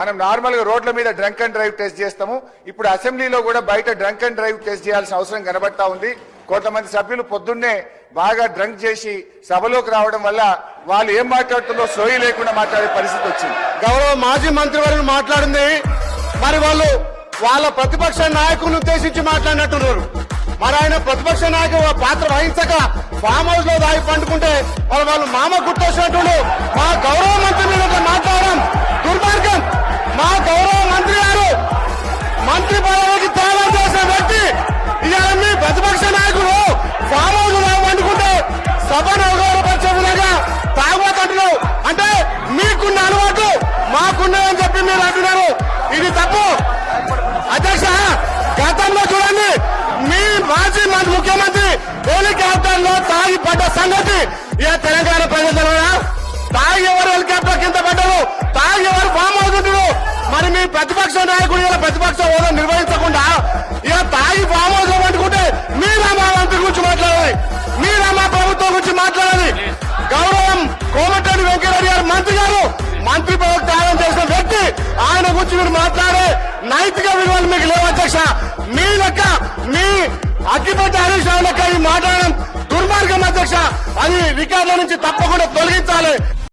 మనం నార్మల్ గా రోడ్ల మీద డ్రంక్ అండ్ డ్రైవ్ టెస్ట్ చేస్తాము. ఇప్పుడు అసెంబ్లీలో కూడా బయట డ్రంక్ అండ్ డ్రైవ్ టెస్ట్ చేయాల్సిన అవసరం కనబడతా ఉంది. కొంతమంది సభ్యులు పొద్దున్నే బాగా డ్రంక్ చేసి సభలోకి రావడం వల్ల వాళ్ళు ఏం మాట్లాడుతుందో సోయి లేకుండా మాట్లాడే పరిస్థితి వచ్చింది. గౌరవ మాజీ మంత్రి వారిని మాట్లాడింది మరి వాళ్ళు వాళ్ళ ప్రతిపక్ష నాయకులను ఉద్దేశించి మాట్లాడినట్టున్నారు. మరి ఆయన ప్రతిపక్ష నాయకుడు పాత్ర వహించక ఫామ్ హౌస్ లో దాగి పండుకుంటే వాళ్ళు మామ గుర్తొచ్చినట్టు మా గౌరవ మంత్రి మీద మాట్లాడడం దుర్మార్గం. మా గౌరవ మంత్రి గారు మంత్రి పదవికి త్యాగం చేసిన వ్యక్తి ఇవాళ మీ ప్రతిపక్ష నాయకుడు ఫామ్ హౌస్ లో పండుకుంటే సభను అవగాహనపరిచే విధంగా తాగబోతుంటున్నావు అంటే మీకున్న అలవాటు మాకున్నాయని చెప్పి మీరు అంటున్నారు. ఇది తప్పు. అధ్యక్ష, గతంలో చూడండి మీ మాజీ ముఖ్యమంత్రి హెలికాప్టర్ లో తాగి పడ్డ సంగతి ఇక తెలంగాణ ప్రజల తాగి ఎవరు హెలికాప్టర్ కింద పడ్డారు, తాగి ఎవరు ఫామ్ అవుతుంటారు. మరి మీ ప్రతిపక్ష నాయకుడు ఇలా ప్రతిపక్ష హోదా నిర్వహించకుండా ఇక తాగి ఫామ్ హౌస్ లో పట్టుకుంటే మీరా మా మంత్రి గురించి మాట్లాడాలి, మీరా మా ప్రభుత్వం గురించి మాట్లాడాలి. గౌరవం కోమటిరెడ్డి వెంకటరెడ్డి గారు మంత్రి గారు మంత్రి పదవి త్యాగం చేసిన వ్యక్తి, ఆయన గురించి మీరు మాట్లాడే నైతిక విలువలు మీకు లేవు అధ్యక్ష. మీ లెక్క మీ అగ్గిపెట్టి హరీష్ రావు లెక్క ఈ మాట్లాడడం దుర్మార్గం అధ్యక్ష. అది రికార్డుల నుంచి తప్పకుండా తొలగించాలి.